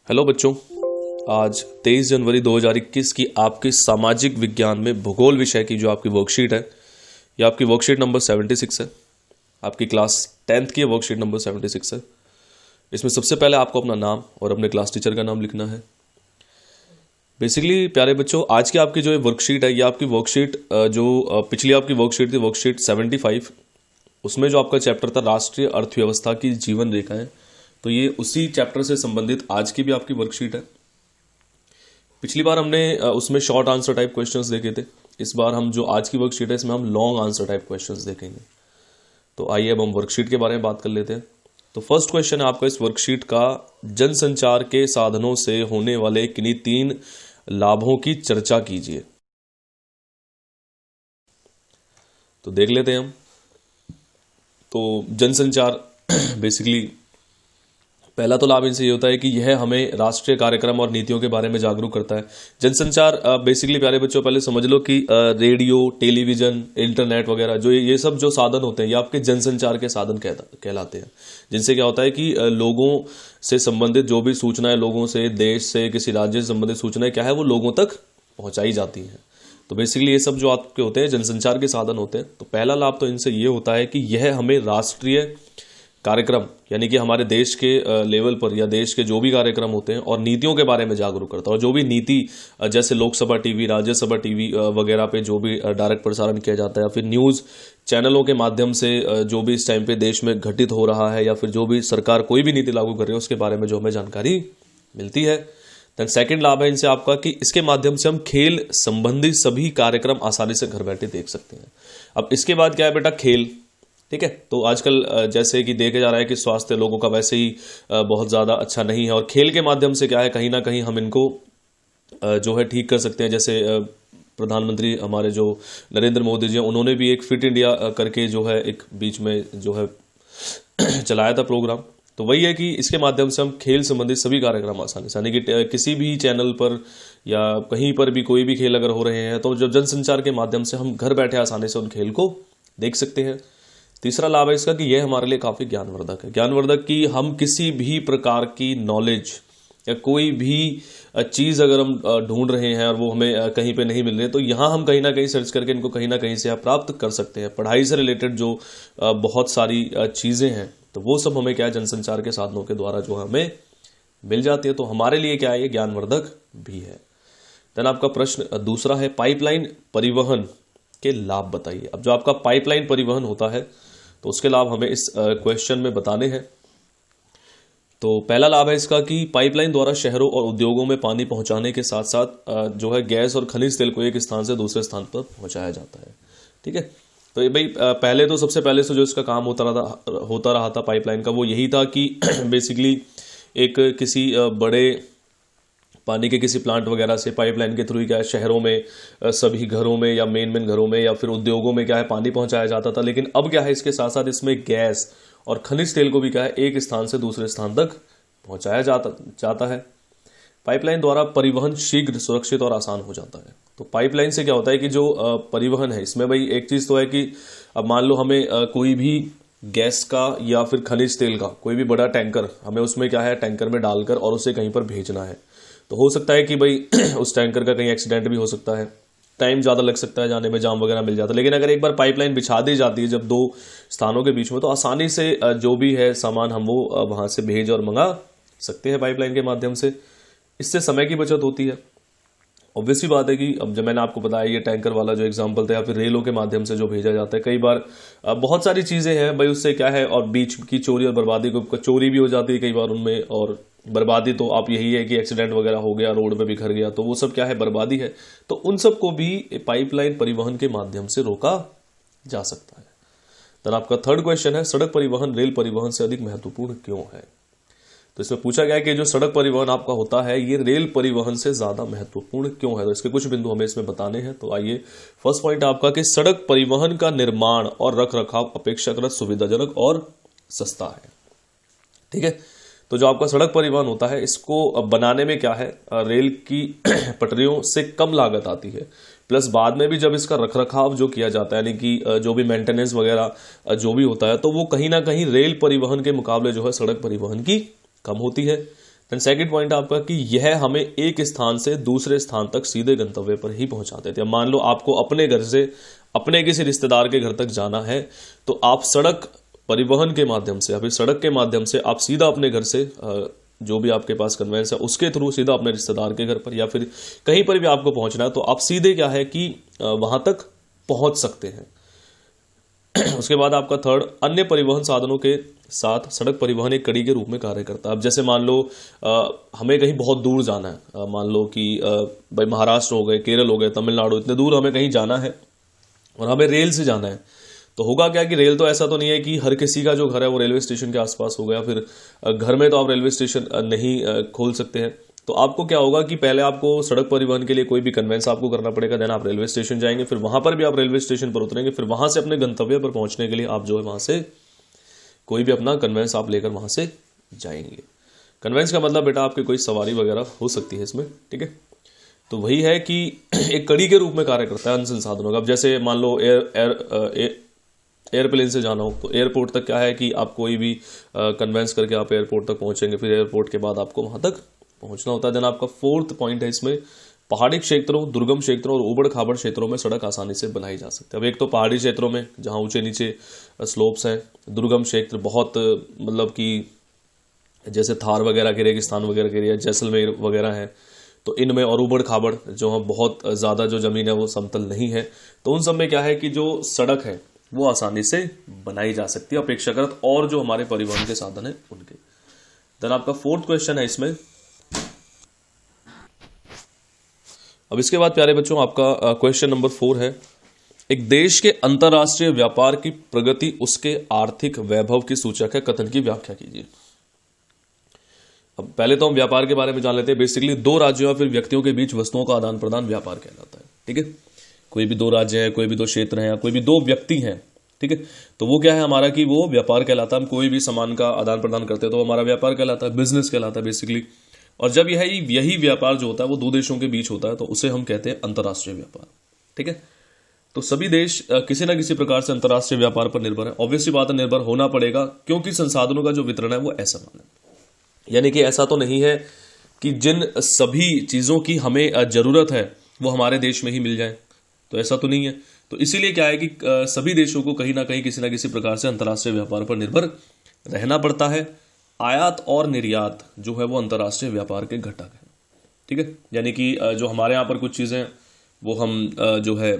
Hello बच्चों, आज 23 जनवरी 2021 की आपकी सामाजिक विज्ञान में भूगोल विषय की जो आपकी वर्कशीट है, यह आपकी वर्कशीट नंबर 76 है। आपकी क्लास 10th की वर्कशीट नंबर 76 है। इसमें सबसे पहले आपको अपना नाम और अपने क्लास टीचर का नाम लिखना है। बेसिकली प्यारे बच्चों, आज की आपकी जो वर्कशीट है, यह आपकी वर्कशीट जो पिछली आपकी वर्कशीट थी, वर्कशीट 75, उसमें जो आपका चैप्टर था राष्ट्रीय अर्थव्यवस्था की जीवन रेखाएं, तो ये उसी चैप्टर से संबंधित आज की भी आपकी वर्कशीट है। पिछली बार हमने उसमें शॉर्ट आंसर टाइप क्वेश्चंस देखे थे। इस बार हम जो आज की वर्कशीट है, इसमें हम लॉन्ग आंसर टाइप क्वेश्चंस देखेंगे। तो आइए अब हम वर्कशीट के बारे में बात कर लेते हैं। तो फर्स्ट क्वेश्चन है आपका इस वर्कशीट का, जनसंचार के साधनों से होने वाले किन्हीं 3 लाभों की चर्चा कीजिए। तो देख लेते हैं हम। तो जनसंचार बेसिकली पहला तो लाभ इनसे ये होता है कि यह हमें राष्ट्रीय कार्यक्रम और नीतियों के बारे में जागरूक करता है। जनसंचार बेसिकली प्यारे बच्चों पहले समझ लो कि रेडियो, टेलीविजन, इंटरनेट वगैरह जो ये सब जो साधन होते हैं, ये आपके जनसंचार के साधन कहलाते हैं। जिनसे क्या होता है कि लोगों से संबंधित जो भी सूचनाएं, लोगों से, देश से, किसी राज्य से संबंधित सूचनाएं क्या है वो लोगों तक पहुंचाई जाती हैं। तो बेसिकली ये सब जो आपके होते हैं जनसंचार के साधन होते हैं। तो पहला लाभ तो इनसे ये होता है कि यह हमें राष्ट्रीय कार्यक्रम यानी कि हमारे देश के लेवल पर या देश के जो भी कार्यक्रम होते हैं और नीतियों के बारे में जागरूक करता है। और जो भी नीति जैसे लोकसभा टीवी, राज्यसभा टीवी वगैरह पे जो भी डायरेक्ट प्रसारण किया जाता है, या फिर न्यूज़ चैनलों के माध्यम से जो भी इस टाइम पे देश में घटित हो रहा है, या फिर जो भी सरकार कोई भी नीति लागू कर रही है उसके बारे में जो हमें जानकारी मिलती है। देन सेकंड लाभ है इनसे आपका कि इसके माध्यम से हम खेल संबंधी सभी कार्यक्रम आसानी से घर बैठे देख सकते हैं। अब इसके बाद क्या है बेटा, खेल। ठीक है, तो आजकल जैसे कि देखा जा रहा है कि स्वास्थ्य लोगों का वैसे ही बहुत ज़्यादा अच्छा नहीं है, और खेल के माध्यम से क्या है, कहीं ना कहीं हम इनको जो है ठीक कर सकते हैं। जैसे प्रधानमंत्री हमारे जो नरेंद्र मोदी जी हैं, उन्होंने भी एक फिट इंडिया करके जो है एक बीच में जो है चलाया था प्रोग्राम। तो वही है कि इसके माध्यम से हम खेल संबंधित सभी कार्यक्रम आसानी से, यानी कि किसी भी चैनल पर या कहीं पर भी कोई भी खेल अगर हो रहे हैं, तो जब जनसंचार के माध्यम से हम घर बैठे आसानी से उन खेल को देख सकते हैं। तीसरा लाभ है इसका कि यह हमारे लिए काफ़ी ज्ञानवर्धक है। ज्ञानवर्धक कि हम किसी भी प्रकार की नॉलेज या कोई भी चीज़ अगर हम ढूंढ रहे हैं और वो हमें कहीं पे नहीं मिल रही है, तो यहाँ हम कहीं ना कहीं सर्च करके इनको कहीं ना कहीं से आप प्राप्त कर सकते हैं। पढ़ाई से रिलेटेड जो बहुत सारी चीज़ें हैं, तो वो सब हमें क्या है, जनसंचार के साधनों के द्वारा जो हमें मिल जाती है। तो हमारे लिए क्या है, ये ज्ञानवर्धक भी है। देन आपका प्रश्न दूसरा है, पाइपलाइन परिवहन के लाभ बताइए। अब जो आपका पाइपलाइन परिवहन होता है, तो उसके लाभ हमें इस क्वेश्चन में बताने हैं। तो पहला लाभ है इसका कि पाइपलाइन द्वारा शहरों और उद्योगों में पानी पहुंचाने के साथ साथ जो है गैस और खनिज तेल को एक स्थान से दूसरे स्थान पर पहुंचाया जाता है। ठीक है, तो ये भाई पहले तो सबसे पहले से जो इसका काम होता रहा था पाइपलाइन का, वो यही था कि बेसिकली एक किसी बड़े पानी के किसी प्लांट वगैरह से पाइपलाइन के थ्रू क्या है, शहरों में सभी घरों में या मेन घरों में या फिर उद्योगों में क्या है, पानी पहुंचाया जाता था। लेकिन अब क्या है, इसके साथ साथ इसमें गैस और खनिज तेल को भी क्या है, एक स्थान से दूसरे स्थान तक पहुंचाया जाता है। पाइपलाइन द्वारा परिवहन शीघ्र, सुरक्षित और आसान हो जाता है। तो पाइपलाइन से क्या होता है कि जो परिवहन है, इसमें भाई एक चीज़ तो है कि अब मान लो हमें कोई भी गैस का या फिर खनिज तेल का कोई भी बड़ा टैंकर, हमें उसमें क्या है, टैंकर में डालकर और उसे कहीं पर भेजना है। तो हो सकता है कि भाई उस टैंकर का कहीं एक्सीडेंट भी हो सकता है, टाइम ज़्यादा लग सकता है जाने में, जाम वगैरह मिल जाता है। लेकिन अगर एक बार पाइपलाइन बिछा दी जाती है जब 2 स्थानों के बीच में, तो आसानी से जो भी है सामान हम वो वहाँ से भेज और मंगा सकते हैं पाइपलाइन के माध्यम से। इससे समय की बचत होती है। ऑब्वियसली बात है कि अब जब मैंने आपको बताया ये टैंकर वाला जो एग्जांपल था, या फिर रेलों के माध्यम से जो भेजा जाता है, कई बार बहुत सारी चीज़ें हैं भाई, उससे क्या है, और बीच की चोरी और बर्बादी को, चोरी भी हो जाती है कई बार उनमें, और बर्बादी तो आप यही है कि एक्सीडेंट वगैरह हो गया, रोड पे बिखर गया, तो वो सब क्या है, बर्बादी है। तो उन सब को भी पाइपलाइन परिवहन के माध्यम से रोका जा सकता है। तो आपका थर्ड क्वेश्चन है, सड़क परिवहन रेल परिवहन से अधिक महत्वपूर्ण क्यों है। तो इसमें पूछा गया है कि जो सड़क परिवहन आपका होता है, ये रेल परिवहन से ज्यादा महत्वपूर्ण क्यों है। तो इसके कुछ बिंदु हमें इसमें बताने हैं। तो आइए, फर्स्ट पॉइंट आपका कि सड़क परिवहन का निर्माण और रख रखाव अपेक्षाकृत सुविधाजनक और सस्ता है। ठीक है, तो जो आपका सड़क परिवहन होता है, इसको बनाने में क्या है, रेल की पटरियों से कम लागत आती है, प्लस बाद में भी जब इसका रखरखाव जो किया जाता है, यानी कि जो भी मेंटेनेंस वगैरह जो भी होता है, तो वो कहीं ना कहीं रेल परिवहन के मुकाबले जो है सड़क परिवहन की कम होती है। एंड सेकंड पॉइंट आपका कि यह हमें एक स्थान से दूसरे स्थान तक सीधे गंतव्य पर ही पहुंचा देते हैं। मान लो आपको अपने घर से अपने किसी रिश्तेदार के घर तक जाना है, तो आप सड़क परिवहन के माध्यम से या फिर सड़क के माध्यम से आप सीधा अपने घर से जो भी आपके पास कन्वेंस है उसके थ्रू सीधा अपने रिश्तेदार के घर पर या फिर कहीं पर भी आपको पहुंचना है तो आप सीधे क्या है कि वहां तक पहुंच सकते हैं। उसके बाद आपका थर्ड, अन्य परिवहन साधनों के साथ सड़क परिवहन एक कड़ी के रूप में कार्य करता है। अब जैसे मान लो हमें कहीं बहुत दूर जाना है, मान लो कि भाई महाराष्ट्र हो गए, केरल हो गए, तमिलनाडु, इतने दूर हमें कहीं जाना है और हमें रेल से जाना है, तो होगा क्या कि रेल तो ऐसा तो नहीं है कि हर किसी का जो घर है वो रेलवे स्टेशन के आसपास हो गया, फिर घर में तो आप रेलवे स्टेशन नहीं खोल सकते हैं। तो आपको क्या होगा कि पहले आपको सड़क परिवहन के लिए कोई भी कन्वेंस आपको करना पड़ेगा, देन आप रेलवे स्टेशन जाएंगे, फिर वहां पर भी आप रेलवे स्टेशन पर उतरेंगे, फिर वहां से अपने गंतव्य पर पहुंचने के लिए आप जो है वहां से कोई भी अपना कन्वेंस आप लेकर वहां से जाएंगे। कन्वेंस का मतलब बेटा आपकी कोई सवारी वगैरह हो सकती है इसमें, ठीक है। तो वही है कि एक कड़ी के रूप में कार्य करता है अन्य संसाधनों का। अब जैसे मान लो एयरप्लेन से जाना हो तो एयरपोर्ट तक क्या है कि आप कोई भी कन्वेंस करके आप एयरपोर्ट तक पहुंचेंगे, फिर एयरपोर्ट के बाद आपको वहां तक पहुंचना होता है। देन आपका फोर्थ पॉइंट है इसमें, पहाड़ी क्षेत्रों, दुर्गम क्षेत्रों और उबड़ खाबड़ क्षेत्रों में सड़क आसानी से बनाई जा सकती है। अब एक तो पहाड़ी क्षेत्रों में जहां ऊंचे नीचे स्लोप्स हैं, दुर्गम क्षेत्र बहुत मतलब कि जैसे थार वगैरह के रेगिस्तान वगैरह के एरिया, जैसलमेर वगैरह है, तो इनमें, और उबड़ खाबड़ जो है बहुत ज्यादा जो जमीन है वो समतल नहीं है, तो उन सब में क्या है कि जो सड़क है वो आसानी से बनाई जा सकती है अपेक्षाकृत और जो हमारे परिवहन के साधन है उनके। देन आपका फोर्थ क्वेश्चन है इसमें। अब इसके बाद प्यारे बच्चों आपका क्वेश्चन नंबर 4 है, एक देश के अंतरराष्ट्रीय व्यापार की प्रगति उसके आर्थिक वैभव की सूचक है, कथन की व्याख्या कीजिए। अब पहले तो हम व्यापार के बारे में जान लेते हैं। बेसिकली दो राज्यों या फिर व्यक्तियों के बीच वस्तुओं का आदान प्रदान व्यापार कहलाता है, ठीक है। कोई भी दो राज्य है, कोई भी दो क्षेत्र है, कोई भी दो व्यक्ति हैं, ठीक है, तो वो क्या है हमारा कि वो व्यापार कहलाता है। हम कोई भी सामान का आदान प्रदान करते हैं तो हमारा व्यापार कहलाता है, बिजनेस कहलाता है बेसिकली। और जब यही व्यापार जो होता है वो दो देशों के बीच होता है तो उसे हम कहते हैं अंतर्राष्ट्रीय व्यापार, ठीक है। तो सभी देश किसी ना किसी प्रकार से अंतर्राष्ट्रीय व्यापार पर निर्भर है। ऑब्वियसली बात है, निर्भर होना पड़ेगा, क्योंकि संसाधनों का जो वितरण है वो असमान है। यानी कि ऐसा तो नहीं है कि जिन सभी चीजों की हमें जरूरत है वो हमारे देश में ही मिल जाए, तो ऐसा तो नहीं है। तो इसीलिए क्या है कि सभी देशों को कहीं ना कहीं किसी ना किसी प्रकार से अंतर्राष्ट्रीय व्यापार पर निर्भर रहना पड़ता है। आयात और निर्यात जो है वो अंतर्राष्ट्रीय व्यापार के घटक है, ठीक है। यानी कि जो हमारे यहाँ पर कुछ चीजें वो हम जो है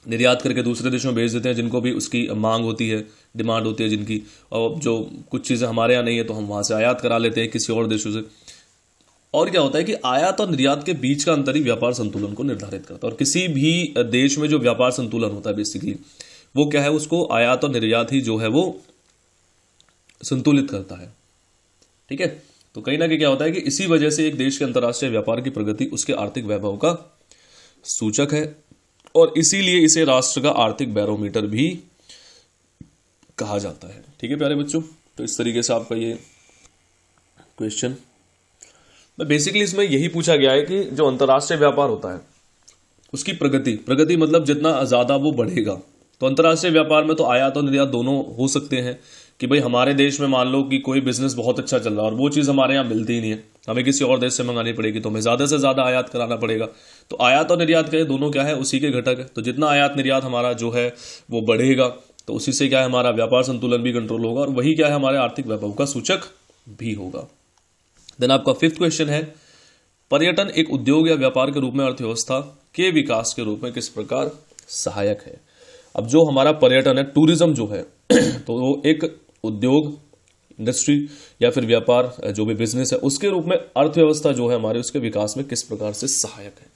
निर्यात करके दूसरे देशों में भेज देते हैं, जिनको भी उसकी मांग होती है, डिमांड होती है जिनकी, और जो कुछ चीजें हमारे यहाँ नहीं है तो हम वहां से आयात करा लेते हैं किसी और देशों से। और क्या होता है कि आयात और निर्यात के बीच का अंतर ही व्यापार संतुलन को निर्धारित करता है। और किसी भी देश में जो व्यापार संतुलन होता है बेसिकली वो क्या है, उसको आयात और निर्यात ही जो है वो संतुलित करता है, ठीक है। तो कहीं ना कहीं क्या होता है कि इसी वजह से एक देश के अंतर्राष्ट्रीय व्यापार की प्रगति उसके आर्थिक वैभव का सूचक है, और इसीलिए इसे राष्ट्र का आर्थिक बैरोमीटर भी कहा जाता है, ठीक है प्यारे बच्चों। तो इस तरीके से आपका ये क्वेश्चन बेसिकली इसमें यही पूछा गया है कि जो अंतर्राष्ट्रीय व्यापार होता है उसकी प्रगति मतलब जितना ज्यादा वो बढ़ेगा। तो अंतर्राष्ट्रीय व्यापार में तो आयात और निर्यात दोनों हो सकते हैं कि भाई हमारे देश में मान लो कि कोई बिजनेस बहुत अच्छा चल रहा है और वो चीज हमारे यहाँ मिलती ही नहीं है, हमें किसी और देश से मंगानी पड़ेगी, तो हमें ज्यादा से ज्यादा आयात कराना पड़ेगा। तो आयात और निर्यात के दोनों क्या है, उसी के घटक है। तो जितना आयात निर्यात हमारा जो है वो बढ़ेगा तो उसी से क्या है हमारा व्यापार संतुलन भी कंट्रोल होगा, और वही क्या है हमारे आर्थिक वैभव का सूचक भी होगा। देन आपका 5th क्वेश्चन है, पर्यटन एक उद्योग या व्यापार के रूप में अर्थव्यवस्था के विकास के रूप में किस प्रकार सहायक है। अब जो हमारा पर्यटन है, टूरिज्म जो है तो वो एक उद्योग, इंडस्ट्री या फिर व्यापार जो भी बिजनेस है उसके रूप में अर्थव्यवस्था जो है हमारे उसके विकास में किस प्रकार से सहायक है।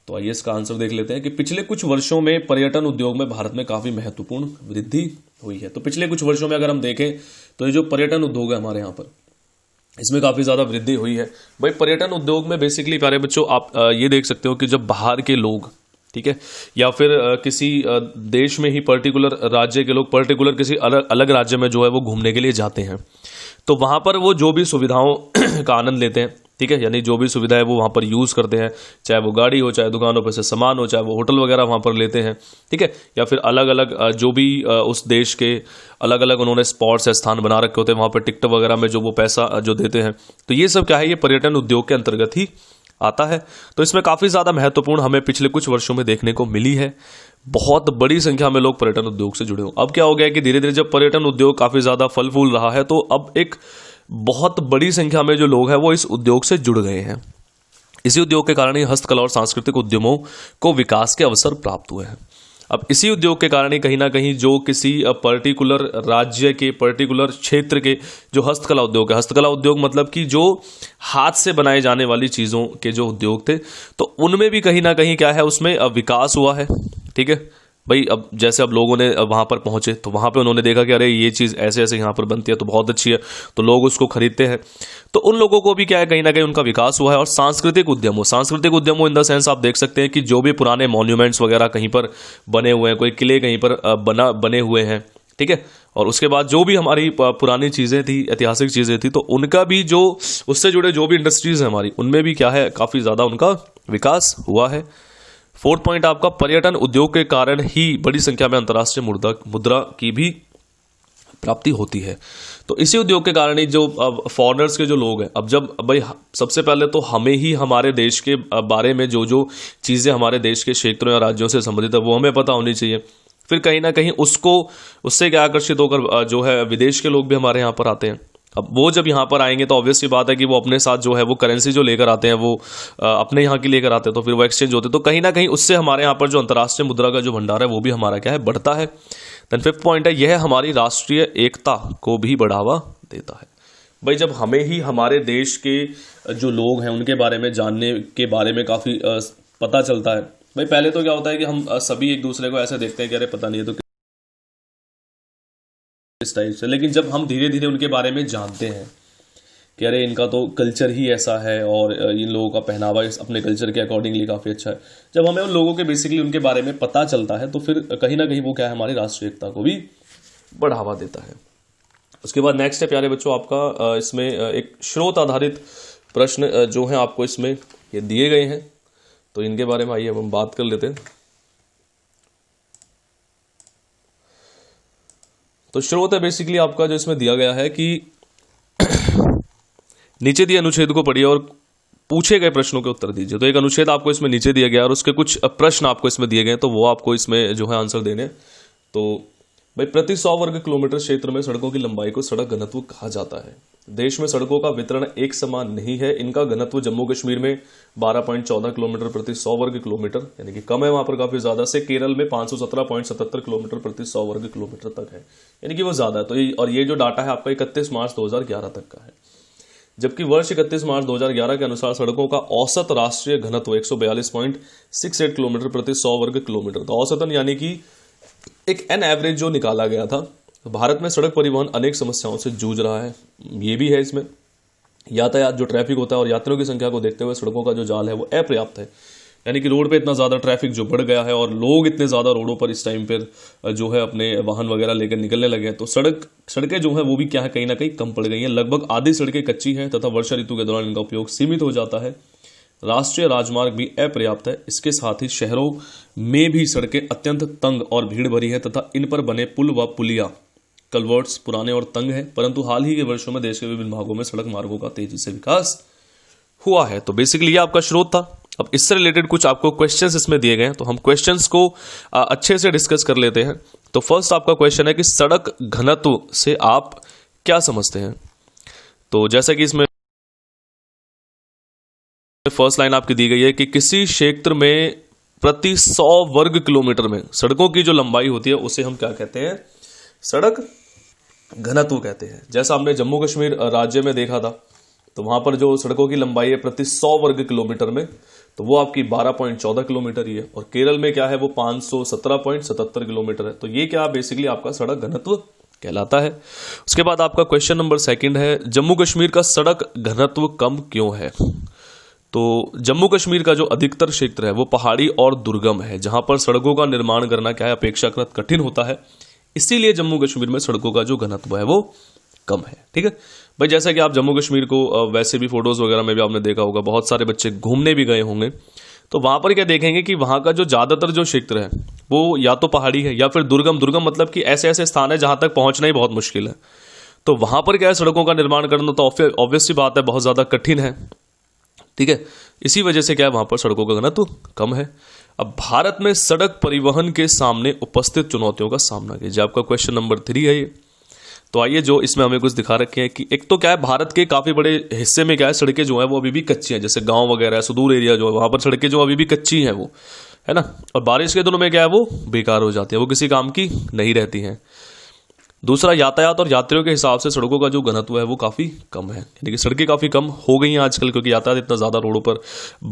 तो आइए इसका आंसर देख लेते हैं कि पिछले कुछ वर्षों में पर्यटन उद्योग में भारत में काफी महत्वपूर्ण वृद्धि हुई है। तो पिछले कुछ वर्षों में अगर हम देखें तो ये जो पर्यटन उद्योग है हमारे यहाँ पर, इसमें काफी ज्यादा वृद्धि हुई है। भाई पर्यटन उद्योग में बेसिकली प्यारे बच्चों आप ये देख सकते हो कि जब बाहर के लोग, ठीक है, या फिर किसी देश में ही पर्टिकुलर राज्य के लोग पर्टिकुलर किसी अलग राज्य में जो है वो घूमने के लिए जाते हैं, तो वहां पर वो जो भी सुविधाओं का आनंद लेते हैं ठीक है, यानी जो भी सुविधा है वो वहाँ पर यूज़ करते हैं, चाहे वो गाड़ी हो, चाहे दुकानों पर से सामान हो, चाहे वो होटल वगैरह वहाँ पर लेते हैं, ठीक है, या फिर अलग अलग जो भी उस देश के अलग अलग उन्होंने स्पॉट्स या स्थान बना रखे होते हैं, वहाँ पर टिकट वगैरह में जो वो पैसा जो देते हैं, तो ये सब क्या है, ये पर्यटन उद्योग के अंतर्गत ही आता है। तो इसमें काफ़ी ज़्यादा महत्वपूर्ण हमें पिछले कुछ वर्षों में देखने को मिली है, बहुत बड़ी संख्या में लोग पर्यटन उद्योग से जुड़े हो। अब क्या हो गया कि धीरे धीरे जब पर्यटन उद्योग काफ़ी ज़्यादा फल फूल रहा है, तो अब एक बहुत बड़ी संख्या में जो लोग हैं वो इस उद्योग से जुड़ गए हैं। इसी उद्योग के कारण ही हस्तकला और सांस्कृतिक उद्यमों को विकास के अवसर प्राप्त हुए हैं। अब इसी उद्योग के कारण ही कहीं ना कहीं जो किसी पर्टिकुलर राज्य के पर्टिकुलर क्षेत्र के जो हस्तकला उद्योग है, हस्तकला उद्योग मतलब कि जो हाथ से बनाए जाने वाली चीज़ों के जो उद्योग थे, तो उनमें भी कहीं ना कहीं क्या है, उसमें विकास हुआ है। ठीक है भाई, अब जैसे अब लोगों ने वहाँ पर पहुँचे तो वहाँ पे उन्होंने देखा कि अरे ये चीज़ ऐसे ऐसे यहाँ पर बनती है तो बहुत अच्छी है, तो लोग उसको खरीदते हैं, तो उन लोगों को भी क्या है, कहीं ना कहीं उनका विकास हुआ है। और सांस्कृतिक उद्यमों इन द सेंस आप देख सकते हैं कि जो भी पुराने मॉन्यूमेंट्स वगैरह कहीं पर बने हुए हैं, कोई किले कहीं पर बने हुए हैं, ठीक है, और उसके बाद जो भी हमारी पुरानी चीज़ें थी, ऐतिहासिक चीज़ें थी, तो उनका भी जो उससे जुड़े जो भी इंडस्ट्रीज़ हैं हमारी, उनमें भी क्या है, काफ़ी ज़्यादा उनका विकास हुआ है। फोर्थ पॉइंट आपका, पर्यटन उद्योग के कारण ही बड़ी संख्या में अंतर्राष्ट्रीय मुद्रा की भी प्राप्ति होती है। तो इसी उद्योग के कारण ही जो अब फॉरेनर्स के जो लोग हैं, अब जब भाई सबसे पहले तो हमें ही हमारे देश के बारे में जो जो चीज़ें हमारे देश के क्षेत्रों या राज्यों से संबंधित है वो हमें पता होनी चाहिए। फिर कहीं ना कहीं उससे क्या आकर्षित होकर जो है विदेश के लोग भी हमारे यहाँ पर आते हैं। अब वो जब यहाँ पर आएंगे तो ऑब्वियस सी बात है कि वो अपने साथ जो है वो करेंसी जो लेकर आते हैं वो अपने यहाँ की लेकर आते हैं, तो फिर वो एक्सचेंज होते हैं, तो कहीं ना कहीं उससे हमारे यहाँ पर जो अंतर्राष्ट्रीय मुद्रा का जो भंडार है वो भी हमारा क्या है, बढ़ता है। देन फिफ्थ पॉइंट है, यह हमारी राष्ट्रीय एकता को भी बढ़ावा देता है। भाई जब हमें ही हमारे देश के जो लोग हैं उनके बारे में जानने के बारे में काफ़ी पता चलता है। भाई पहले तो क्या होता है कि हम सभी एक दूसरे को ऐसे देखते हैं कि अरे पता नहीं है तो इस टाइप से, लेकिन जब हम धीरे धीरे उनके बारे में जानते हैं कि अरे इनका तो कल्चर ही ऐसा है और इन लोगों का पहनावा अपने कल्चर के अकॉर्डिंगली काफ़ी अच्छा है, जब हमें उन लोगों के बेसिकली उनके बारे में पता चलता है तो फिर कहीं ना कहीं वो क्या है, हमारी राष्ट्रीय एकता को भी बढ़ावा देता है। उसके बाद नेक्स्ट है प्यारे बच्चों आपका इसमें एक स्रोत आधारित प्रश्न जो है आपको इसमें ये दिए गए हैं, तो इनके बारे में आइए हम बात कर लेते हैं। तो स्रोत है बेसिकली आपका जो इसमें दिया गया है कि नीचे दिए अनुच्छेद को पढ़िए और पूछे गए प्रश्नों के उत्तर दीजिए। तो एक अनुच्छेद आपको इसमें नीचे दिया गया और उसके कुछ प्रश्न आपको इसमें दिए गए, तो वो आपको इसमें जो है आंसर देने। तो भाई प्रति 100 वर्ग किलोमीटर क्षेत्र में सड़कों की लंबाई को सड़क घनत्व कहा जाता है। देश में सड़कों का वितरण एक समान नहीं है। इनका घनत्व जम्मू कश्मीर में 12.14 किलोमीटर प्रति 100 वर्ग किलोमीटर, यानी कि कम है वहां पर काफी ज्यादा, से केरल में 517.77 किलोमीटर प्रति 100 वर्ग किलोमीटर तक है, यानी कि वो ज्यादा है। तो और ये जो डाटा है आपका 31 मार्च 2011 तक का है, जबकि वर्ष 31 मार्च 2011 के अनुसार सड़कों का औसत राष्ट्रीय घनत्व 142.68 किलोमीटर प्रति 100 वर्ग किलोमीटर था। औसतन यानी कि एक एन एवरेज जो निकाला गया था। भारत में सड़क परिवहन अनेक समस्याओं से जूझ रहा है, ये भी है इसमें। यातायात जो ट्रैफिक होता है और यात्रियों की संख्या को देखते हुए सड़कों का जो जाल है वो अपर्याप्त है, यानी कि रोड पे इतना ज़्यादा ट्रैफिक जो बढ़ गया है और लोग इतने ज़्यादा रोडों पर इस टाइम पर जो है अपने वाहन वगैरह लेकर निकलने लगे हैं, तो सड़कें जो है वो भी क्या है, कहीं ना कहीं कम पड़ गई हैं। लगभग आधी सड़कें कच्ची हैं तथा वर्षा ऋतु के दौरान इनका उपयोग सीमित हो जाता है। राष्ट्रीय राजमार्ग भी अपर्याप्त है। इसके साथ ही शहरों में भी सड़कें अत्यंत तंग और भीड़ भरी है तथा इन पर बने पुल व पुलिया कलवर्ट्स पुराने और तंग है, परंतु हाल ही के वर्षों में देश के विभिन्न भागों में सड़क मार्गों का तेजी से विकास हुआ है। तो बेसिकली ये आपका स्रोत था। अब इससे रिलेटेड कुछ आपको क्वेश्चंस इसमें दिए गए हैं, तो हम क्वेश्चंस को अच्छे से डिस्कस कर लेते हैं। तो फर्स्ट आपका क्वेश्चन है कि सड़क घनत्व से आप क्या समझते हैं। तो जैसा कि इसमें फर्स्ट लाइन आपकी दी गई है कि किसी क्षेत्र में प्रति 100 वर्ग किलोमीटर में सड़कों की जो लंबाई होती है उसे हम क्या कहते हैं, सड़क घनत्व कहते हैं। जैसा हमने जम्मू कश्मीर राज्य में देखा था, तो वहां पर जो सड़कों की लंबाई है प्रति 100 वर्ग किलोमीटर में, तो वो आपकी 12.14 किलोमीटर ही है, और केरल में क्या है वो 517.77 किलोमीटर है। तो ये क्या बेसिकली आपका सड़क घनत्व कहलाता है। उसके बाद आपका क्वेश्चन नंबर सेकंड है, जम्मू कश्मीर का सड़क घनत्व कम क्यों है। तो जम्मू कश्मीर का जो अधिकतर क्षेत्र है वो पहाड़ी और दुर्गम है, जहां पर सड़कों का निर्माण करना क्या है, अपेक्षाकृत कठिन होता है। इसीलिए जम्मू कश्मीर में सड़कों का जो घनत्व है वो कम है। ठीक है भाई, जैसा कि आप जम्मू कश्मीर को वैसे भी फोटोज वगैरह में भी आपने देखा होगा, बहुत सारे बच्चे घूमने भी गए होंगे, तो वहां पर क्या देखेंगे कि वहां का जो ज्यादातर जो क्षेत्र है वो या तो पहाड़ी है या फिर दुर्गम। दुर्गम मतलब कि ऐसे ऐसे स्थान है जहां तक पहुंचना ही बहुत मुश्किल है। तो वहां पर क्या है, सड़कों का निर्माण करना तो ऑब्वियस सी बात है बहुत ज्यादा कठिन है। ठीक है, इसी वजह से क्या है, वहां पर सड़कों का घनत्व कम है। अब भारत में सड़क परिवहन के सामने उपस्थित चुनौतियों का सामना कीजिए, आपका क्वेश्चन नंबर 3 है ये। तो आइए, जो इसमें हमें कुछ दिखा रखे हैं कि एक तो क्या है, भारत के काफी बड़े हिस्से में क्या है, सड़कें जो है वो अभी भी कच्ची हैं, जैसे गांव वगैरह सुदूर एरिया जो है वहां पर सड़कें जो अभी भी कच्ची हैं वो, है ना। और बारिश के दिनों में क्या है, वो बेकार हो जाती है, वो किसी काम की नहीं रहती हैं। दूसरा, यातायात और यात्रियों के हिसाब से सड़कों का जो घनत्व है वो काफी कम है, यानी कि सड़कें काफी कम हो गई हैं आजकल, क्योंकि यातायात इतना ज्यादा रोडों पर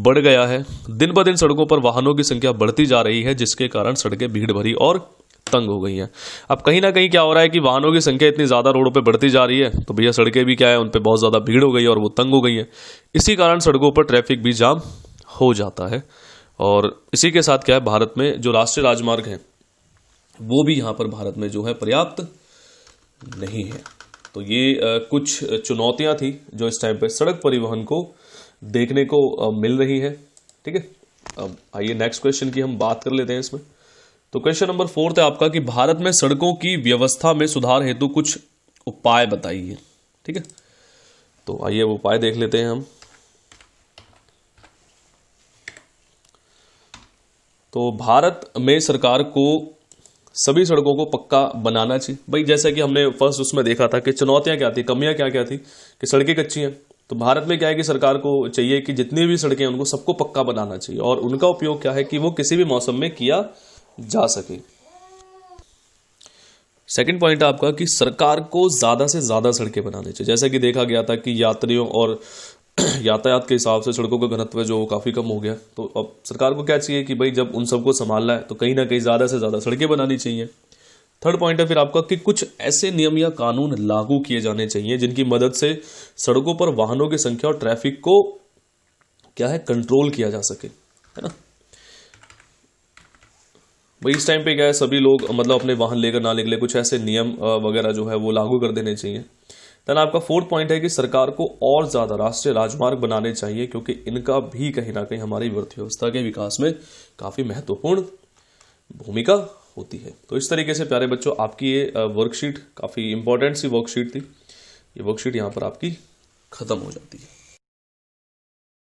बढ़ गया है। दिन ब दिन सड़कों पर वाहनों की संख्या बढ़ती जा रही है, जिसके कारण सड़कें भीड़ भरी और तंग हो गई हैं। अब कहीं ना कहीं क्या हो रहा है कि वाहनों की संख्या इतनी ज्यादा रोडों पे बढ़ती जा रही है, तो भैया सड़कें भी क्या है, उन पे बहुत ज्यादा भीड़ हो गई है और वो तंग हो गई है। इसी कारण सड़कों पर ट्रैफिक भी जाम हो जाता है। और इसी के साथ क्या है, भारत में जो राष्ट्रीय राजमार्ग है वो भी यहाँ पर भारत में जो है पर्याप्त नहीं है। तो ये कुछ चुनौतियां थी जो इस टाइम पे सड़क परिवहन को देखने को मिल रही है। ठीक है, अब आइए नेक्स्ट क्वेश्चन की हम बात कर लेते हैं इसमें। तो क्वेश्चन नंबर 4 है आपका कि भारत में सड़कों की व्यवस्था में सुधार हेतु कुछ उपाय बताइए। ठीक है, तो आइए वो उपाय देख लेते हैं हम। तो भारत में सरकार को सभी सड़कों को पक्का बनाना चाहिए। भाई जैसा कि हमने फर्स्ट उसमें देखा था कि चुनौतियां क्या थी, कमियां क्या क्या थी, कि सड़कें कच्ची हैं। तो भारत में क्या है कि सरकार को चाहिए कि जितनी भी सड़कें हैं उनको सबको पक्का बनाना चाहिए, और उनका उपयोग क्या है कि वो किसी भी मौसम में किया जा सके। सेकंड पॉइंट है आपका कि सरकार को ज्यादा से ज्यादा सड़कें बनानी चाहिए। जैसा कि देखा गया था कि यात्रियों और यातायात के हिसाब से सड़कों का घनत्व जो काफी कम हो गया, तो अब सरकार को क्या चाहिए कि भाई जब उन सबको संभालना है तो कहीं ना कहीं ज्यादा से ज्यादा सड़कें बनानी चाहिए। थर्ड पॉइंट है फिर आपका कि कुछ ऐसे नियम या कानून लागू किए जाने चाहिए जिनकी मदद से सड़कों पर वाहनों की संख्या और ट्रैफिक को क्या है, कंट्रोल किया जा सके, है ना। भाई इस टाइम पे क्या है, सभी लोग मतलब अपने वाहन लेकर ना निकले, कुछ ऐसे नियम वगैरह जो है वो लागू कर देने चाहिए। देन आपका फोर्थ पॉइंट है कि सरकार को और ज्यादा राष्ट्रीय राजमार्ग बनाने चाहिए, क्योंकि इनका भी कहीं ना कहीं हमारी अर्थव्यवस्था के विकास में काफी महत्वपूर्ण भूमिका होती है। तो इस तरीके से प्यारे बच्चों आपकी ये वर्कशीट काफी इंपॉर्टेंट सी वर्कशीट थी। ये वर्कशीट यहाँ पर आपकी खत्म हो जाती है।